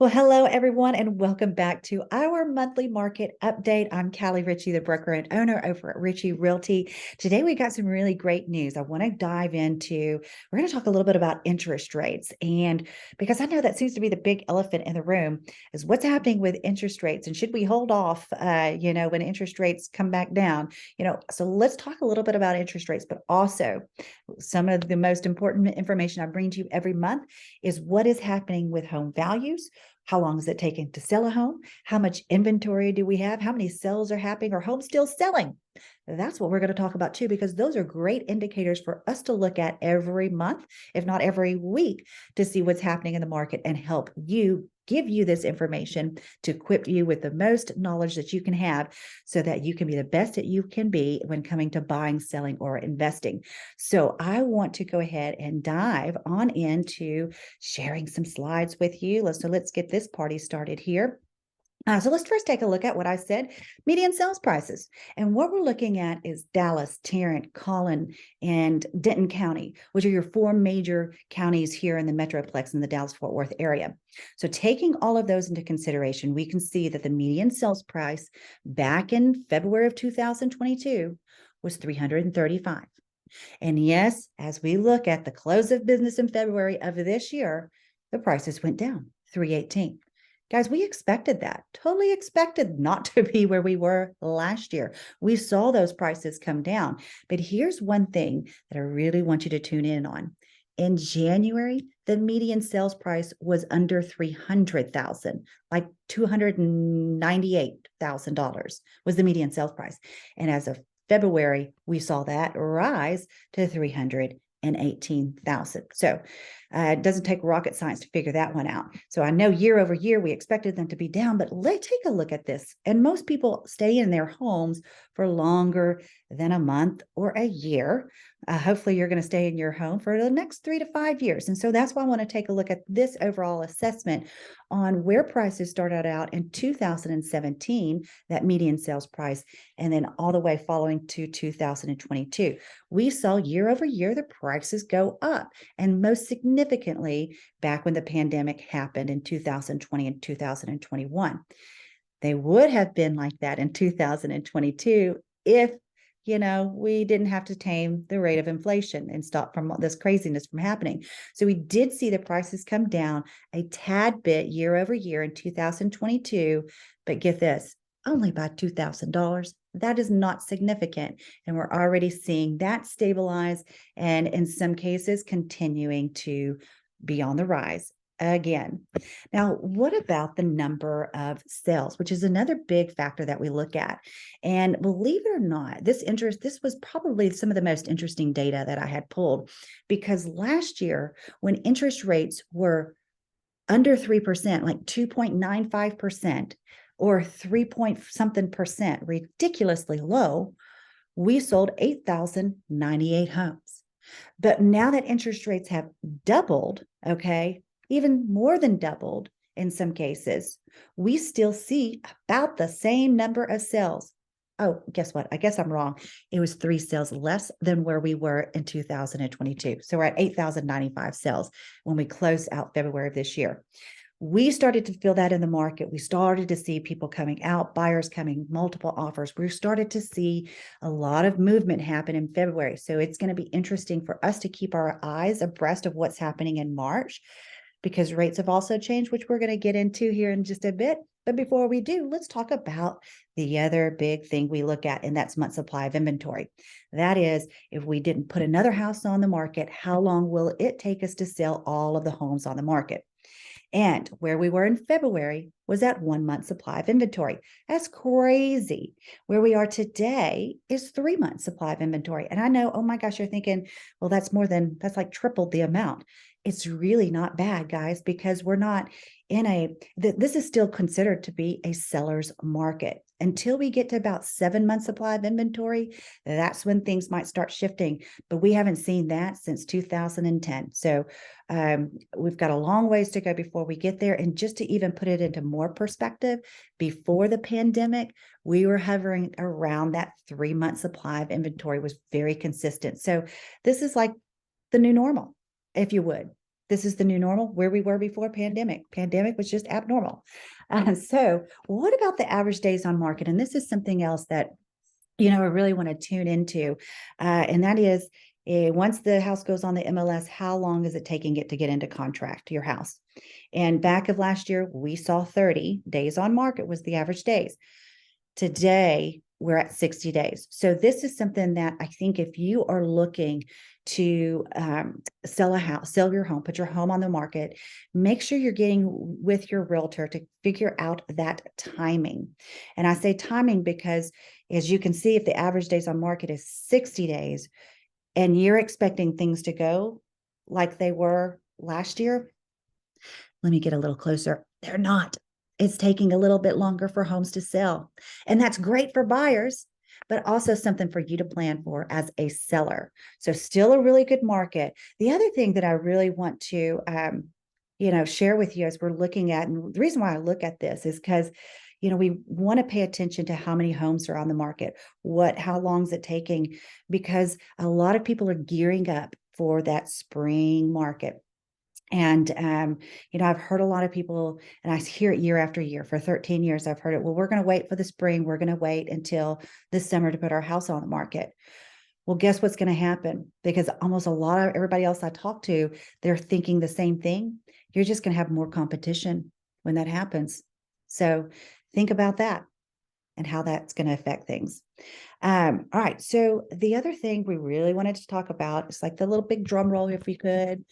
Well, hello, everyone, and welcome back to our monthly market update. I'm Callie Ritchie, the broker and owner over at Ritchie Realty. Today, we got some really great news. I want to dive into, we're going to talk a little bit about interest rates. And because I know that seems to be the big elephant in the room, is what's happening with interest rates and should we hold off, when interest rates come back down? So let's talk a little bit about interest rates, but also some of the most important information I bring to you every month is what is happening with home values. How long is it taking to sell a home? How much inventory do we have? How many sales are happening? Are homes still selling? That's what we're going to talk about too, because those are great indicators for us to look at every month, if not every week, to see what's happening in the market and help you give you this information to equip you with the most knowledge that you can have so that you can be the best that you can be when coming to buying, selling, or investing. So I want to go ahead and dive on into sharing some slides with you. So let's get this party started here. So let's first take a look at what I said, median sales prices. And what we're looking at is Dallas, Tarrant, Collin, and Denton County, which are your four major counties here in the Metroplex in the Dallas-Fort Worth area. So taking all of those into consideration, we can see that the median sales price back in February of 2022 was $335. And yes, as we look at the close of business in February of this year, the prices went down, 318. Guys, we expected that, totally expected not to be where we were last year. We saw those prices come down. But here's one thing that I really want you to tune in on. In January, the median sales price was under 300,000, like $298,000 was the median sales price. And as of February, we saw that rise to 318,000. So it doesn't take rocket science to figure that one out. So I know year over year, we expected them to be down, but let's take a look at this. And most people stay in their homes for longer than a month or a year. Hopefully you're going to stay in your home for the next 3 to 5 years. And so that's why I want to take a look at this overall assessment on where prices started out in 2017, that median sales price, and then all the way following to 2022. We saw year over year the prices go up, and most significantly back when the pandemic happened in 2020 and 2021. They would have been like that in 2022 if we didn't have to tame the rate of inflation and stop from this craziness from happening. So we did see the prices come down a tad bit year over year in 2022, but get this, only by $2,000. That is not significant. And we're already seeing that stabilize and in some cases continuing to be on the rise again. Now, what about the number of sales, which is another big factor that we look at? And believe it or not, this was probably some of the most interesting data that I had pulled, because last year when interest rates were under 3%, like 2.95%, or 3 point something percent, ridiculously low, we sold 8,098 homes. But now that interest rates have doubled, okay, even more than doubled in some cases, we still see about the same number of sales. Oh, guess what? I guess I'm wrong. It was 3 sales less than where we were in 2022. So we're at 8,095 sales when we closed out February of this year. We started to feel that in the market. We started to see people coming out, buyers coming, multiple offers. We started to see a lot of movement happen in February. So it's going to be interesting for us to keep our eyes abreast of what's happening in March, because rates have also changed, which we're going to get into here in just a bit. But before we do, let's talk about the other big thing we look at, and that's month supply of inventory. That is, if we didn't put another house on the market, how long will it take us to sell all of the homes on the market? And where we were in February was at 1 month supply of inventory. That's crazy. Where we are today is 3 months supply of inventory. And I know, oh my gosh, you're thinking, well, that's like tripled the amount. It's really not bad, guys, because we're not this is still considered to be a seller's market. Until we get to about 7 months supply of inventory, that's when things might start shifting. But we haven't seen that since 2010. So we've got a long ways to go before we get there. And just to even put it into more perspective, before the pandemic, we were hovering around that 3 month supply of inventory was very consistent. So this is like the new normal, if you would. This is the new normal where we were before pandemic. Pandemic was just abnormal. So what about the average days on market? And this is something else that, I really want to tune into. And that is, once the house goes on the MLS, how long is it taking it to get into contract, your house? And back of last year, we saw 30 days on market was the average days. Today, we're at 60 days. So this is something that I think if you are looking to sell a house, sell your home, put your home on the market, make sure you're getting with your realtor to figure out that timing. And I say timing because, as you can see, if the average days on market is 60 days and you're expecting things to go like they were last year, let me get a little closer. They're not. It's taking a little bit longer for homes to sell. And that's great for buyers, but also something for you to plan for as a seller. So still a really good market. The other thing that I really want to share with you as we're looking at, and the reason why I look at this is because we want to pay attention to how many homes are on the market, how long is it taking, because a lot of people are gearing up for that spring market. And, I've heard a lot of people, and I hear it year after year. For 13 years, I've heard it. Well, we're going to wait for the spring. We're going to wait until this summer to put our house on the market. Well, guess what's going to happen? Because almost a lot of everybody else I talk to, they're thinking the same thing. You're just going to have more competition when that happens. So think about that and how that's going to affect things. All right. So the other thing we really wanted to talk about is like the little big drum roll, if we could,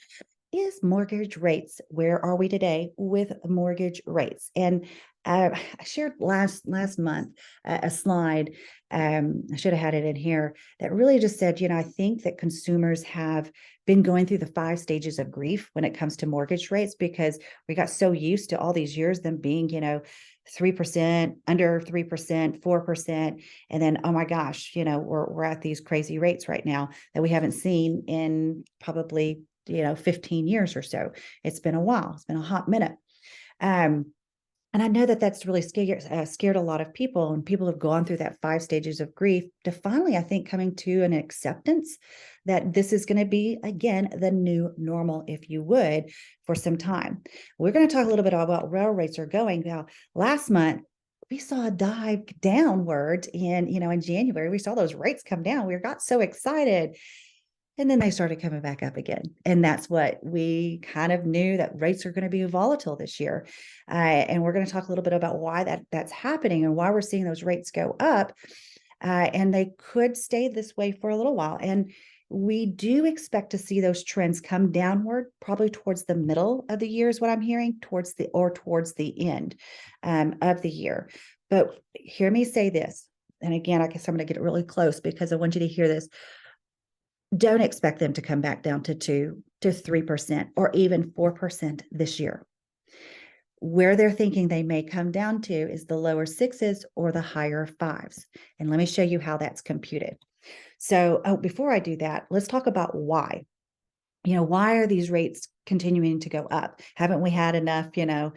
is mortgage rates. Where are we today with mortgage rates? And I shared last month a slide. I should have had it in here that really just said, I think that consumers have been going through the 5 stages of grief when it comes to mortgage rates, because we got so used to all these years them being, 3%, under 3%, 4%. And then, oh my gosh, we're at these crazy rates right now that we haven't seen in probably 15 years or so. It's been a while. It's been a hot minute. And I know that that's really scared a lot of people, and people have gone through that 5 stages of grief to finally, I think, coming to an acceptance that this is going to be, again, the new normal, if you would, for some time. We're going to talk a little bit about where rates are going. Now, last month, we saw a dive downward in January. We saw those rates come down. We got so excited. And then they started coming back up again. And that's what we kind of knew, that rates are going to be volatile this year. And we're going to talk a little bit about why that's happening and why we're seeing those rates go up. And they could stay this way for a little while. And we do expect to see those trends come downward, probably towards the middle of the year is what I'm hearing, towards the end of the year. But hear me say this. And again, I guess I'm going to get really close because I want you to hear this. Don't expect them to come back down to 2 to 3% or even 4% this year. Where they're thinking they may come down to is the lower 6s or the higher 5s. And let me show you how that's computed. So before I do that, let's talk about why. Why are these rates continuing to go up? Haven't we had enough, enough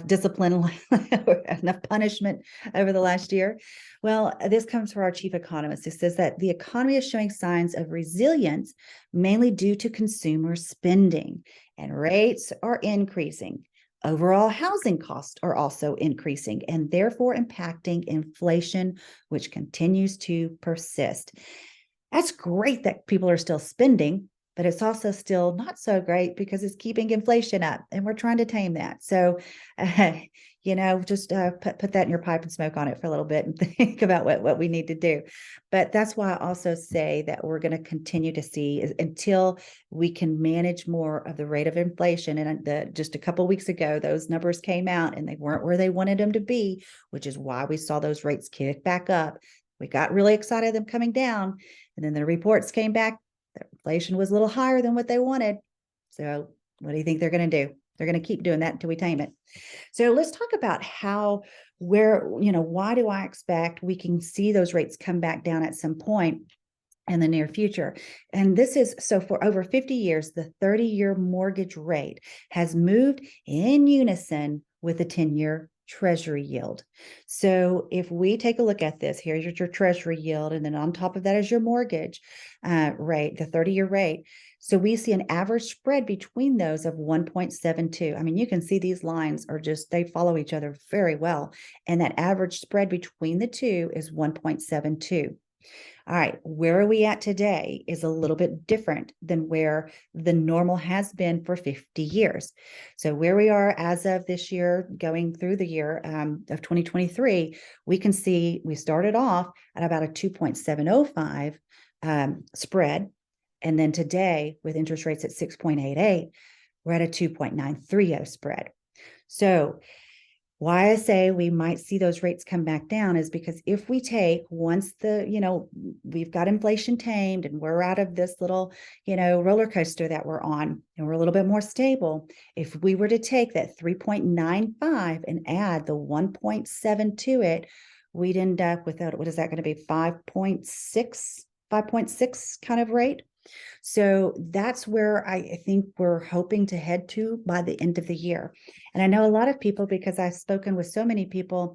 discipline, enough punishment over the last year? Well, this comes from our chief economist, who says that the economy is showing signs of resilience, mainly due to consumer spending, and rates are increasing. Overall housing costs are also increasing and therefore impacting inflation, which continues to persist. That's great that people are still spending, but it's also still not so great because it's keeping inflation up, and we're trying to tame that. So, just put that in your pipe and smoke on it for a little bit and think about what we need to do. But that's why I also say that we're going to continue to see until we can manage more of the rate of inflation. And just a couple of weeks ago, those numbers came out and they weren't where they wanted them to be, which is why we saw those rates kick back up. We got really excited them coming down, and then the reports came back. The inflation was a little higher than what they wanted. So what do you think they're going to do? They're going to keep doing that until we tame it. So let's talk about why do I expect we can see those rates come back down at some point in the near future? And this is, so for over 50 years, the 30-year mortgage rate has moved in unison with the 10-year Treasury yield. So if we take a look at this, here's your Treasury yield, and then on top of that is your mortgage rate, the 30-year rate. So we see an average spread between those of 1.72. I mean, you can see these lines are just, they follow each other very well. And that average spread between the two is 1.72. All right, where are we at today is a little bit different than where the normal has been for 50 years. So where we are as of this year, going through the year of 2023, we can see we started off at about a 2.705 spread. And then today, with interest rates at 6.88, we're at a 2.930 spread. So why I say we might see those rates come back down is because if we take, once we've got inflation tamed and we're out of this little, roller coaster that we're on and we're a little bit more stable, if we were to take that 3.95 and add the 1.7 to it, we'd end up with what is that going to be? 5.6 kind of rate. So that's where I think we're hoping to head to by the end of the year. And I know a lot of people, because I've spoken with so many people,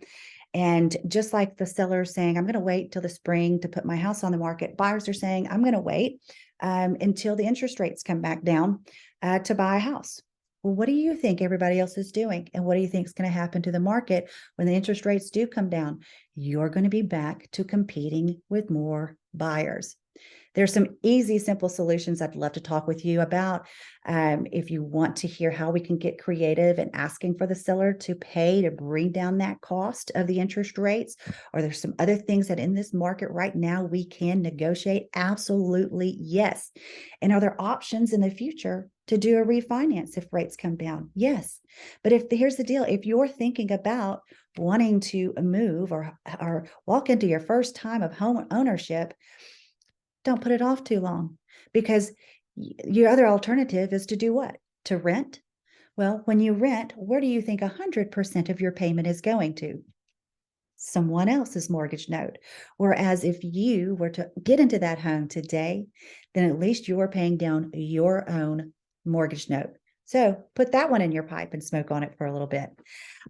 and just like the sellers saying, I'm going to wait till the spring to put my house on the market, buyers are saying, I'm going to wait until the interest rates come back down to buy a house. Well, what do you think everybody else is doing? And what do you think is going to happen to the market when the interest rates do come down? You're going to be back to competing with more buyers. There's some easy, simple solutions I'd love to talk with you about. If you want to hear how we can get creative and asking for the seller to pay to bring down that cost of the interest rates, or there's some other things that in this market right now we can negotiate, absolutely yes. And are there options in the future to do a refinance if rates come down? Yes. But here's the deal, if you're thinking about wanting to move or walk into your first time of home ownership, don't put it off too long, because your other alternative is to do what? To rent? Well, when you rent, where do you think 100% of your payment is going to? Someone else's mortgage note. Whereas if you were to get into that home today, then at least you're paying down your own mortgage note. So put that one in your pipe and smoke on it for a little bit.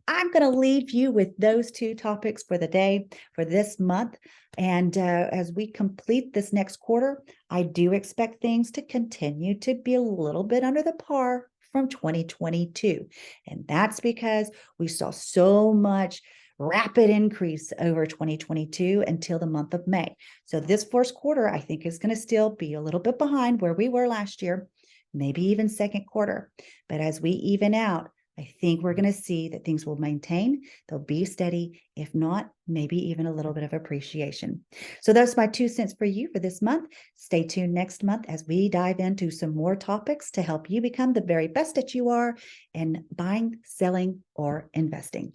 I'm going to leave you with those two topics for the day, for this month. And as we complete this next quarter, I do expect things to continue to be a little bit under the par from 2022. And that's because we saw so much rapid increase over 2022 until the month of May. So this first quarter, I think, is going to still be a little bit behind where we were last year, maybe even second quarter. But as we even out, I think we're going to see that things will maintain. They'll be steady. If not, maybe even a little bit of appreciation. So that's my 2 cents for you for this month. Stay tuned next month as we dive into some more topics to help you become the very best that you are in buying, selling, or investing.